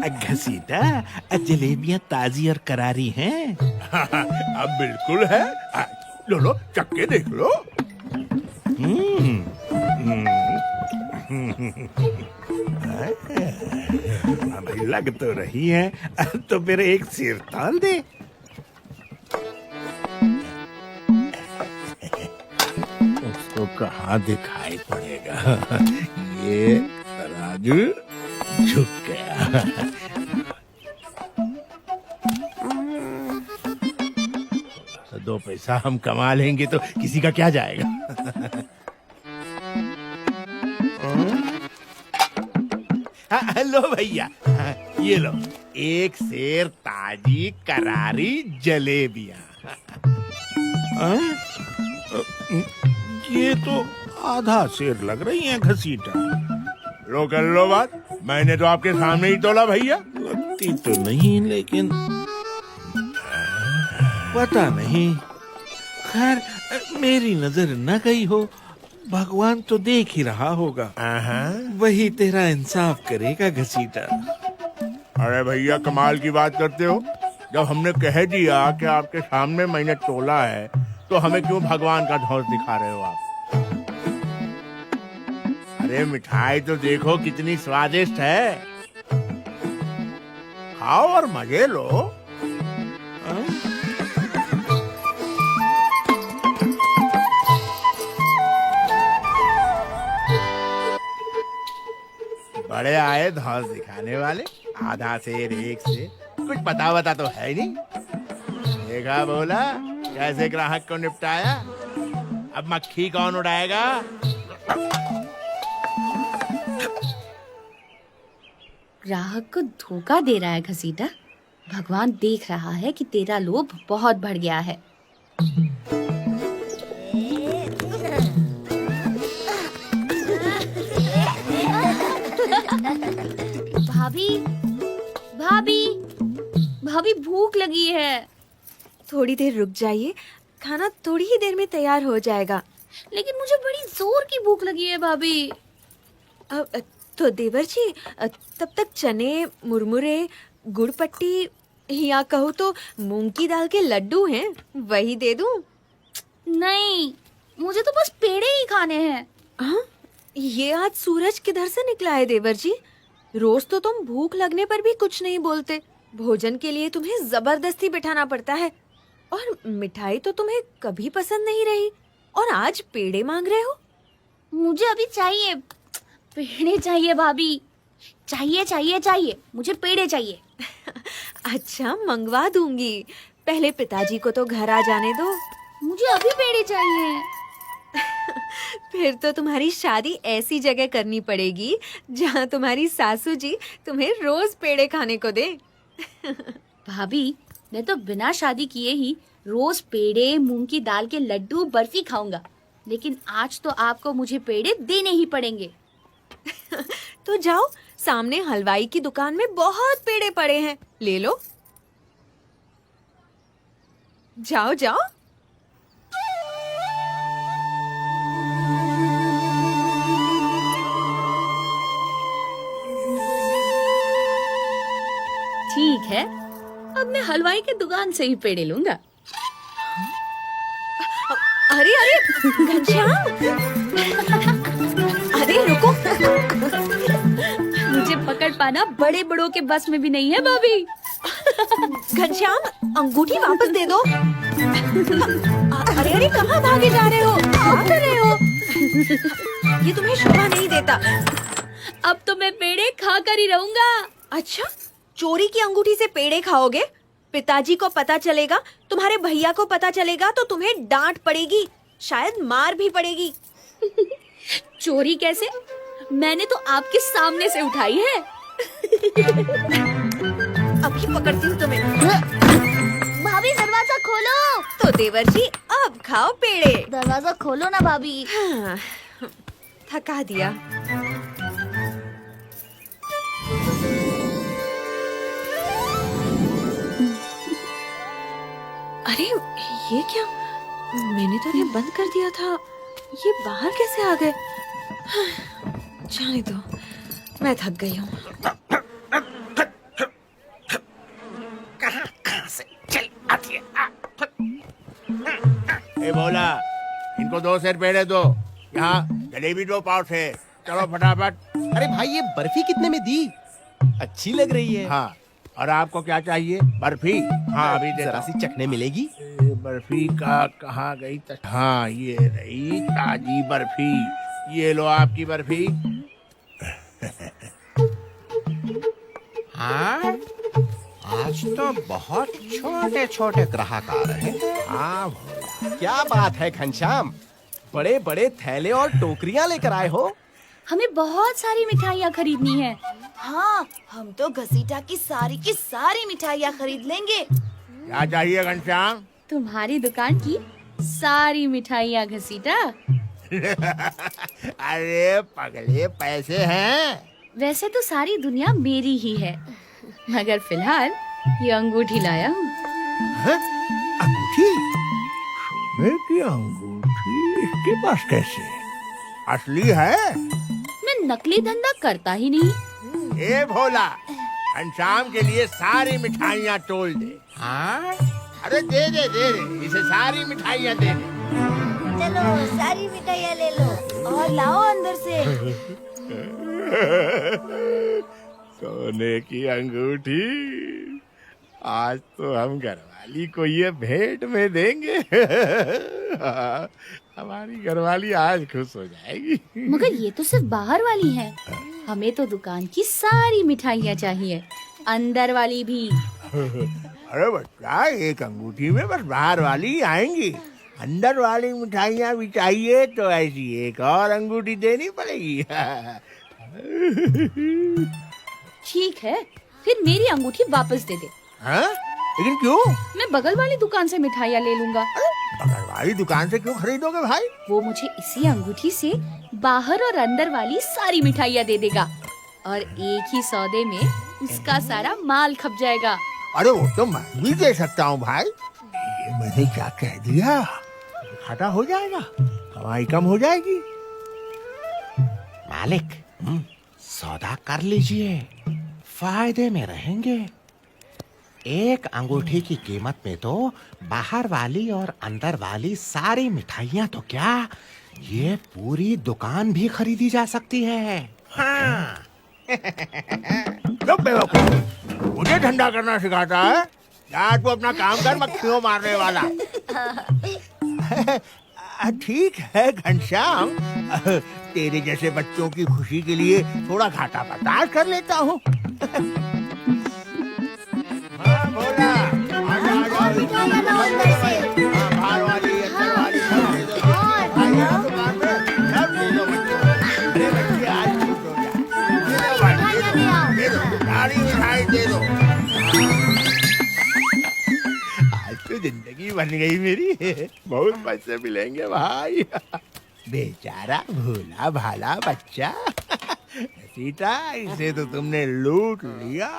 घसीटा, जलेबियां ताजी और करारी हैं। अब बिल्कुल है। लो लो, चक्के देख लो। भाई लग तो रही है, तो फिर एक सिर ताल दे। उसको कहाँ दिखाई पड़ेगा। ये तराजू झुक गया। दो पैसा हम कमा लेंगे तो किसी का क्या जाएगा। लो भैया, ये लो एक सेर ताजी करारी जलेबियां। ये तो आधा सेर लग रही हैं घसीटा। लो कर लो बात, मैंने तो आपके सामने ही तोला भैया। लगती तो नहीं, लेकिन पता नहीं। खैर, मेरी नजर न गई हो, भगवान तो देख ही रहा होगा। वही तेरा इंसाफ करेगा घसीटा। अरे भैया, कमाल की बात करते हो। जब हमने कह दिया कि आपके सामने मैंने तोला है, तो हमें क्यों भगवान का धौंस दिखा रहे हो आप? अरे मिठाई तो देखो कितनी स्वादिष्ट है। खाओ और मजे लो। बड़े आए धौंस दिखाने वाले। आधा सेर एक से कुछ पता वता तो है नहीं। देखा बोला कैसे ग्राहक को निपटाया। अब मक्खी कौन उड़ाएगा? ग्राहक को धोखा दे रहा है घसीटा। भगवान देख रहा है कि तेरा लोभ बहुत बढ़ गया है। भाभी, भाभी, भाभी भूख लगी है। थोड़ी देर रुक जाइए, खाना थोड़ी ही देर में तैयार हो जाएगा। लेकिन मुझे बड़ी जोर की भूख लगी है भाभी। तो देवर जी, तब तक चने, मुरमुरे, गुड़ पट्टी या कहूँ तो मूंग की दाल के लड्डू हैं, वही दे दूं? नहीं, मुझे तो बस पेड़े ही खाने हैं। हाँ, ये आज सूरज किधर से निकला है देवर जी? रोज तो तुम भूख लगने पर भी कुछ नहीं बोलते। भोजन के लिए तुम्हें जबरदस्ती बिठाना पड़ता है। और मिठाई तो तुम्हें कभी पसंद नहीं रही, और आज पेड़े मांग रहे हो? मुझे अभी चाहिए, पेड़े चाहिए भाभी। चाहिए चाहिए चाहिए, मुझे पेड़े चाहिए। अच्छा, मंगवा दूंगी। पहले पिताजी को तो घर आ जाने दो। मुझे अभी पेड़े चाहिए। फिर तो तुम्हारी शादी ऐसी जगह करनी पड़ेगी जहाँ तुम्हारी सासू जी तुम्हें रोज पेड़े खाने को दे। भाभी, मैं तो बिना शादी किए ही रोज पेड़े, मूंग की दाल के लड्डू, बर्फी खाऊंगा। लेकिन आज तो आपको मुझे पेड़े देने ही पड़ेंगे। तो जाओ, सामने हलवाई की दुकान में बहुत पेड़े पड़े हैं, ले लो। जाओ जाओ। ठीक है, अब मैं हलवाई की दुकान से ही पेड़े लूंगा। अरे अरे घनश्याम, अरे रुको। मुझे पकड़ पाना बड़े बड़ों के बस में भी नहीं है भाभी। घनश्याम, अंगूठी वापस दे दो। अरे अरे, कहाँ भागे जा रहे हो? क्या कर रहे हो? ये तुम्हें शोभा नहीं देता। अब तो मैं पेड़े खाकर ही रहूंगा। अच्छा, चोरी की अंगूठी से पेड़े खाओगे? पिताजी को पता चलेगा, तुम्हारे भैया को पता चलेगा तो तुम्हें डांट पड़ेगी, शायद मार भी पड़ेगी। चोरी कैसे? मैंने तो आपके सामने से उठाई है। अभी पकड़ती हूँ तुम्हें। भाभी, दरवाजा खोलो। तो देवर जी, अब खाओ पेड़े। दरवाजा खोलो ना भाभी। हाँ, थका दिया। अरे ये क्या? मैंने तो इन्हें बंद कर दिया था, ये बाहर कैसे आ गए? जाने दो, मैं थक गई हूँ। बोला, इनको 2 सेर पेड़े दो। यहाँ जलेबी 2 पाव थे। चलो फटाफट। अरे भाई ये बर्फी कितने में दी? अच्छी लग रही है। हाँ, और आपको क्या चाहिए? बर्फी? हाँ अभी देता जरा हूँ। सी चखने मिलेगी? बर्फी का कहाँ गई? हाँ ये रही ताजी बर्फी। ये लो आपकी बर्फी। हाँ, आज तो बहुत छोटे छोटे ग्राहक आ रहे हैं। हाँ भोला। क्या बात है घनश्याम, बड़े बड़े थैले और टोकरियां लेकर आए हो। हमें बहुत सारी मिठाइयाँ खरीदनी है। हाँ, हम तो घसीटा की सारी मिठाइयाँ खरीद लेंगे। क्या चाहिए घनश्याम? तुम्हारी दुकान की सारी मिठाइयाँ घसीटा। अरे पगले, पैसे हैं? वैसे तो सारी दुनिया मेरी ही है, मगर फिलहाल ये अंगूठी लाया हूँ। अंगूठी? सोने की अंगूठी इसके पास कैसे? असली है? मैं नकली धंधा करता ही नहीं। ए भोला, घनश्याम के लिए सारी मिठाइयाँ तोल दे। हाँ, अरे दे दे दे दे, इसे सारी मिठाइयाँ दे दे। चलो सारी मिठाइयाँ ले लो और लाओ अंदर से। सोने की अंगूठी, आज तो हम घरवाली को ये भेंट में देंगे। हमारी घरवाली आज खुश हो जाएगी। मगर ये तो सिर्फ बाहर वाली है, हमें तो दुकान की सारी मिठाइयाँ चाहिए, अंदर वाली भी। अरे बच्चा, एक अंगूठी में बस बाहर वाली ही आएंगी। अंदर वाली मिठाइयाँ भी चाहिए तो ऐसी एक और अंगूठी देनी पड़ेगी। ठीक है, फिर मेरी अंगूठी वापस दे दे। हाँ? लेकिन क्यों? मैं बगल वाली दुकान से मिठाइयाँ ले लूंगा। बगल वाली दुकान से क्यों खरीदोगे भाई? वो मुझे इसी अंगूठी से बाहर और अंदर वाली सारी मिठाइयाँ दे देगा और एक ही सौदे में उसका सारा माल खप जाएगा। अरे वो तो मैं भी दे सकता हूँ भाई। ये मैंने क्या कह दिया? घाटा हो जाएगा, कमाई कम हो जाएगी। मालिक, सौदा कर लीजिए, फायदे में रहेंगे। एक अंगूठी की कीमत में तो बाहर वाली और अंदर वाली सारी मिठाइयाँ तो क्या, ये पूरी दुकान भी खरीदी जा सकती है। हाँ। चुप बेवकूफ, मुझे धंधा करना सिखाता है? या तू अपना काम कर, मक्खियों मारने वाला। ठीक है घनश्याम, तेरे जैसे बच्चों की खुशी के लिए थोड़ा घाटा बर्दाश्त कर लेता हूँ। हाँ भोला, और मिठाइयाँ लाओ अंदर से। हाँ, बाहर वाली, अंदर वाली सब दे दो। मिठाइयाँ दुकान में सब दे दो बच्चों। अरे बच्चे आज खुश हो जाए। मिठाइयाँ ले आओ। दे दो, सारी मिठाई दे दो। आज तो जिंदगी बन गई मेरी, बहुत पैसे मिलेंगे भाई। बेचारा भोला भाला बच्चा, घसीटा, इसे तो तुमने लूट लिया।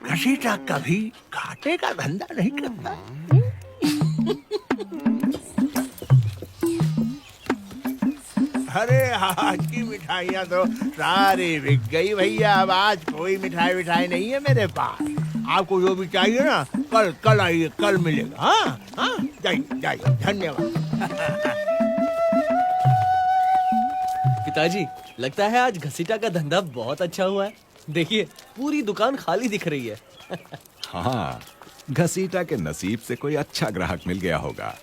घसीटा कभी घाटे का धंधा नहीं करता। अरे आज की मिठाइयाँ तो सारी बिक गई भैया। अब आज कोई मिठाई नहीं है मेरे पास। आपको जो भी चाहिए ना, कल आइए, कल मिलेगा। हाँ हाँ, जाइए, धन्यवाद। पिताजी, लगता है आज घसीटा का धंधा बहुत अच्छा हुआ है। देखिए, पूरी दुकान खाली दिख रही है। हाँ, घसीटा के नसीब से कोई अच्छा ग्राहक मिल गया होगा।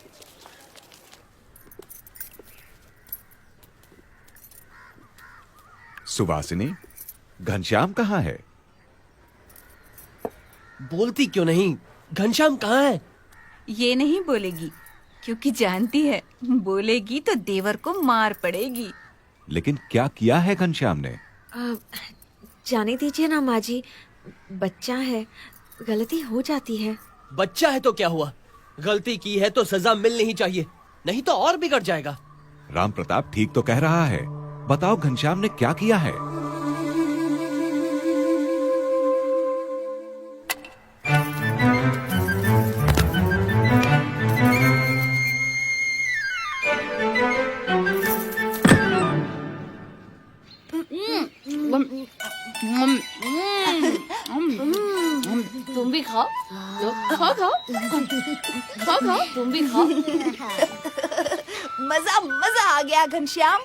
सुवासिनी, घनश्याम कहाँ है? बोलती क्यों नहीं? घनश्याम कहाँ है? ये नहीं बोलेगी, क्योंकि जानती है बोलेगी तो देवर को मार पड़ेगी। लेकिन क्या किया है घनश्याम ने? जाने दीजिए ना माँ जी, बच्चा है, गलती हो जाती है। बच्चा है तो क्या हुआ? गलती की है तो सजा मिलनी ही चाहिए, नहीं तो और बिगड़ जाएगा। राम प्रताप ठीक तो कह रहा है। बताओ घनश्याम ने क्या किया है? तुम भी खाओ। लो, खाओ खाओ खाओ खाओ, तुम भी खाओ। मजा मजा आ गया घनश्याम।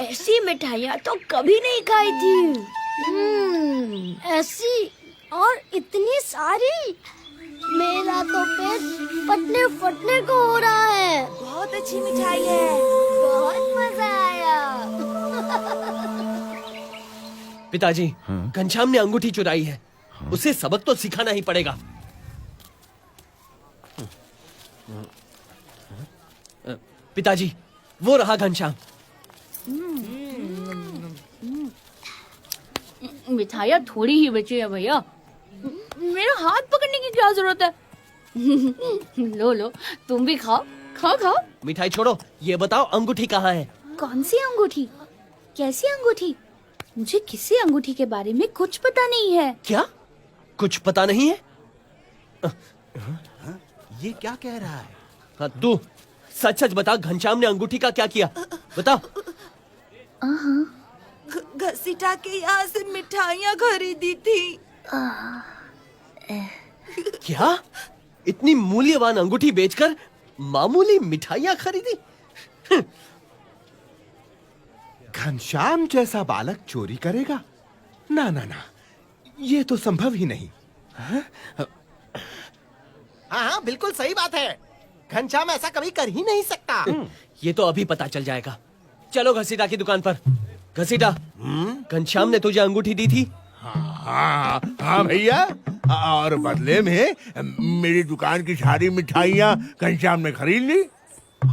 ऐसी मिठाइयाँ तो कभी नहीं खाई थी। ऐसी और इतनी सारी। मेरा तो पेट फटने फटने को हो रहा है। बहुत अच्छी मिठाई है, बहुत मजा आया। पिताजी, घनश्याम ने अंगूठी चुराई है। उसे सबक तो सिखाना ही पड़ेगा। पिताजी, वो रहा घनश्याम। मिठाइयाँ थोड़ी ही बची है भैया, मेरा हाथ पकड़ने की क्या जरूरत है। लो लो, तुम भी खाओ खाओ खाओ। मिठाई छोड़ो, ये बताओ अंगूठी कहाँ है? कौन सी अंगूठी? कैसी अंगूठी? मुझे किसी अंगूठी के बारे में कुछ पता नहीं है। क्या कुछ पता नहीं है? ये क्या कह रहा है? हाँ, तू सच सच बता, घनश्याम ने अंगूठी का क्या किया? बता। घसीटा के यहाँ से मिठाइयाँ खरीदी थी। क्या? इतनी मूल्यवान अंगूठी बेचकर मामूली मिठाइयाँ खरीदी? घनश्याम जैसा बालक चोरी करेगा? ना ना ना, ये तो संभव ही नहीं। हाँ, बिल्कुल सही बात है। घनश्याम ऐसा कभी कर ही नहीं सकता। ये तो अभी पता चल जाएगा। चलो घसीटा की दुकान पर। घसीटा, घनश्याम ने तुझे अंगूठी दी थी? हाँ हाँ भैया, और बदले में मेरी दुकान की सारी मिठाइयाँ घनश्याम ने खरीद ली।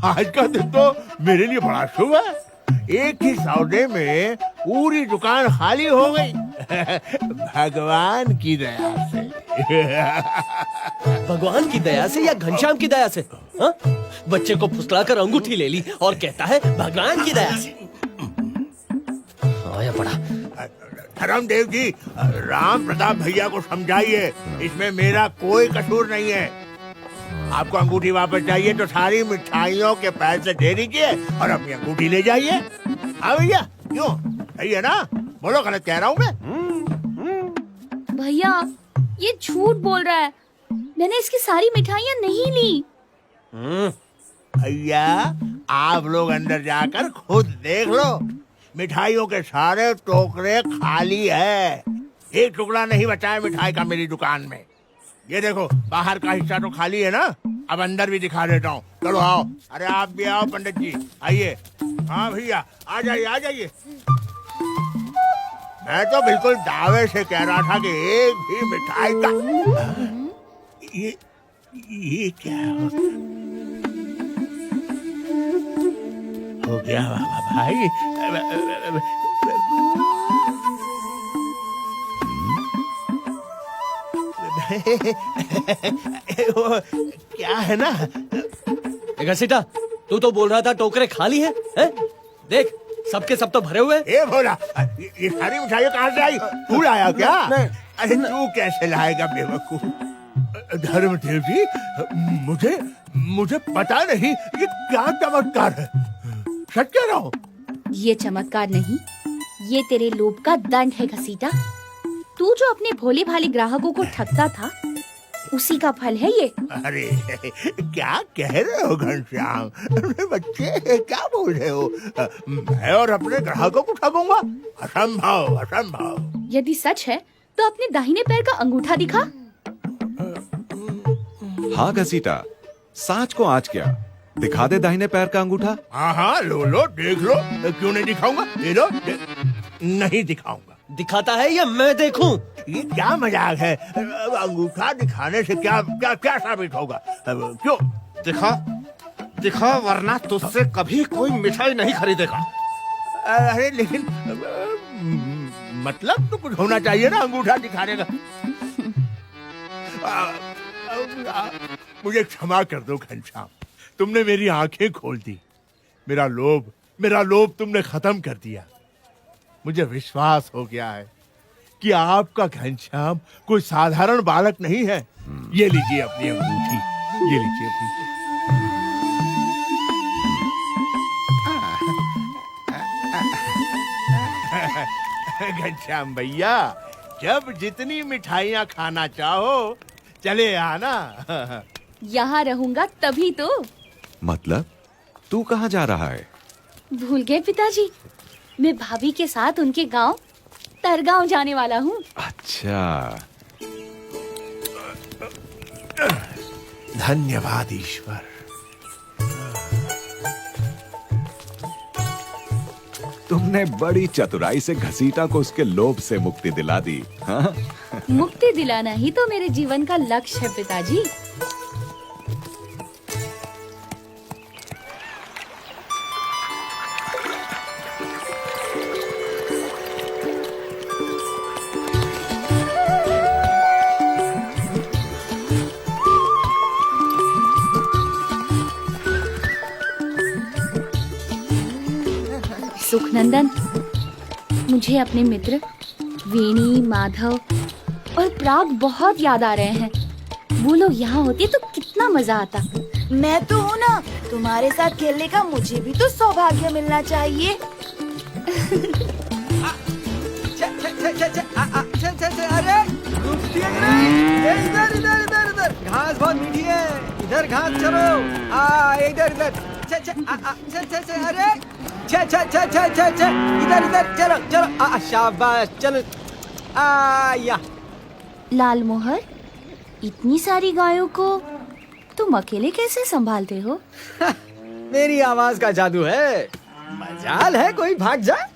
आज का दिन तो मेरे लिए बड़ा शुभ है। एक ही सौदे में पूरी दुकान खाली हो गई। भगवान की दया से। भगवान की दया से या घनश्याम की दया से? हाँ? बच्चे को फुसलाकर अंगूठी ले ली और कहता है भगवान की दया से। आया पड़ा। धर्मदेव जी, राम प्रताप भैया को समझाइए, इसमें मेरा कोई कसूर नहीं है। आपको अंगूठी वापस चाहिए तो सारी मिठाइयों के पैसे दे दीजिए और अपनी अंगूठी ले जाइए। हाँ भैया, क्यों? सही है ना? बोलो, गलत कह रहा हूँ मैं? भैया, ये झूठ बोल रहा है। मैंने इसकी सारी मिठाइयाँ नहीं ली। भैया, आप लोग अंदर जाकर खुद देख लो। मिठाइयों के सारे टोकरे खाली है। एक टुकड़ा नहीं बचा है मिठाई का मेरी दुकान में। ये देखो, बाहर का हिस्सा तो खाली है ना। अब अंदर भी दिखा देता हूँ। चलो आओ। अरे आप भी आओ पंडित जी, आइए। हाँ भैया, आ जाइए आ जाइए। मैं तो बिल्कुल दावे से कह रहा था कि एक भी मिठाई का। ये क्या हो गया भाई? वो क्या है ना, घसीटा, तू तो बोल रहा था टोकरे खाली हैं? देख, सबके सब तो भरे हुए हैं। ए भोला, ये सारी मिठाइयाँ कहाँ से आई? तू लाया क्या? अरे तू कैसे लाएगा बेवकूफ? धर्मदेव जी, मुझे पता नहीं ये क्या चमत्कार है। सच कह रहा हूँ। ये चमत्कार नहीं, ये तेरे लोभ का दंड है घसीटा। तू जो अपने भोले भाले ग्राहकों को ठगता था, उसी का फल है ये। अरे क्या कह रहे हो घनश्याम? अरे बच्चे, क्या बोल रहे हो? मैं और अपने ग्राहकों को ठगूंगा? असंभव असंभव। यदि सच है तो अपने दाहिने पैर का अंगूठा दिखा। हाँ घसीटा, सांच को आज क्या, दिखा दे दाहिने पैर का अंगूठा। हाँ हाँ, लो देख लो। क्यों नहीं दिखाऊंगा? ले लो। नहीं दिखाऊंगा। दिखाता है या मैं देखूं? ये क्या मजाक है? अंगूठा दिखाने से क्या क्या क्या साबित होगा? क्यों? दिखा, वरना तुझसे कभी कोई मिठाई नहीं खरीदेगा। अरे लेकिन मतलब तो कुछ होना चाहिए ना अंगूठा दिखाने का। मुझे क्षमा कर दो घनश्याम, तुमने मेरी आंखें खोल दी। मेरा लोभ तुमने खत्म कर दिया। मुझे विश्वास हो गया है कि आपका घनश्याम कोई साधारण बालक नहीं है। ये लीजिए अपनी अंगूठी, ये लीजिए अपनी। घनश्याम भैया, जब जितनी मिठाइयाँ खाना चाहो चले आना। यहाँ रहूंगा तभी तो। मतलब तू कहाँ जा रहा है? भूल गए पिताजी, मैं भाभी के साथ उनके गांव तरगांव जाने वाला हूँ। अच्छा, धन्यवाद ईश्वर। तुमने बड़ी चतुराई से घसीटा को उसके लोभ से मुक्ति दिला दी। हाँ? मुक्ति दिलाना ही तो मेरे जीवन का लक्ष्य है पिताजी। सुखनंदन, मुझे अपने मित्र वेणी, माधव और प्राग बहुत याद आ रहे हैं। वो लोग यहाँ होते तो कितना मजा आता। मैं तो हूँ ना, तुम्हारे साथ खेलने का मुझे भी तो सौभाग्य मिलना चाहिए। अरे इधर इधर इधर इधर, घास बहुत मीठी है, इधर घास चलो। इधर इधर, अरे इधर इधर चलो चलो। शाबाश, चलो। या लाल मोहर, इतनी सारी गायों को तुम अकेले कैसे संभालते हो? मेरी आवाज का जादू है, मजाल है कोई भाग जाए।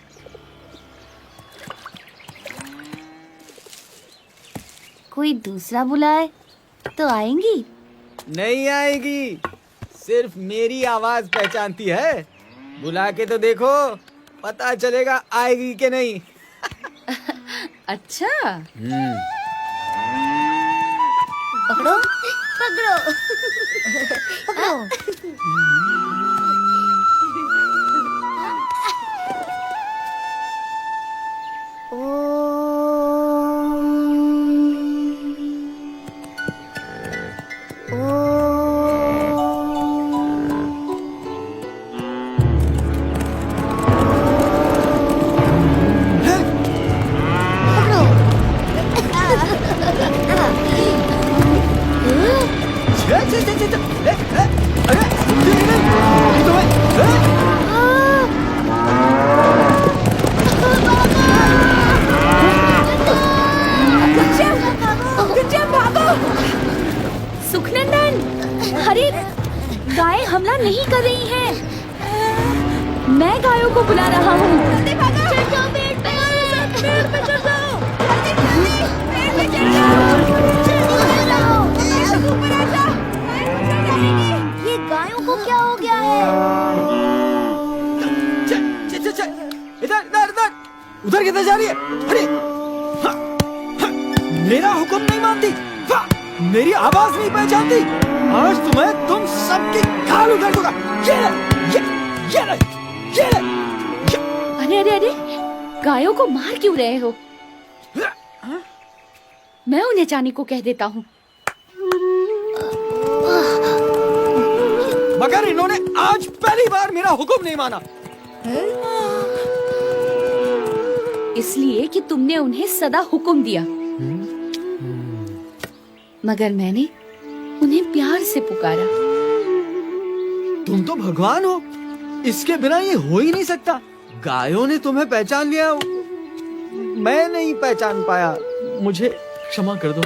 कोई दूसरा बुलाए तो आएंगी? नहीं आएगी, सिर्फ मेरी आवाज पहचानती है। बुला के तो देखो, पता चलेगा आएगी कि नहीं। अच्छा। पकड़ो पकड़ो पकड़ो। सुखनंदन, अरे गाय हमला नहीं कर रही हैं। मैं गायों को बुला रहा हूँ। ये गायों को क्या हो गया है? इधर इधर इधर, उधर किधर जा रही है? अरे मेरा हुक्म नहीं मानती, मेरी आवाज नहीं पहचानती। आज तुम्हें तुम सबकी खाल उधर दूंगा। अरे अरे अरे, गायों को मार क्यों रहे हो? मैं उन्हें जाने को कह देता हूँ। मगर इन्होंने आज पहली बार मेरा हुक्म नहीं माना। इसलिए कि तुमने उन्हें सदा हुक्म दिया, मगर मैंने उन्हें प्यार से पुकारा। तुम तो भगवान हो, इसके बिना ये हो ही नहीं सकता। गायों ने तुम्हें पहचान लिया, मैं नहीं पहचान पाया। मुझे क्षमा कर दो।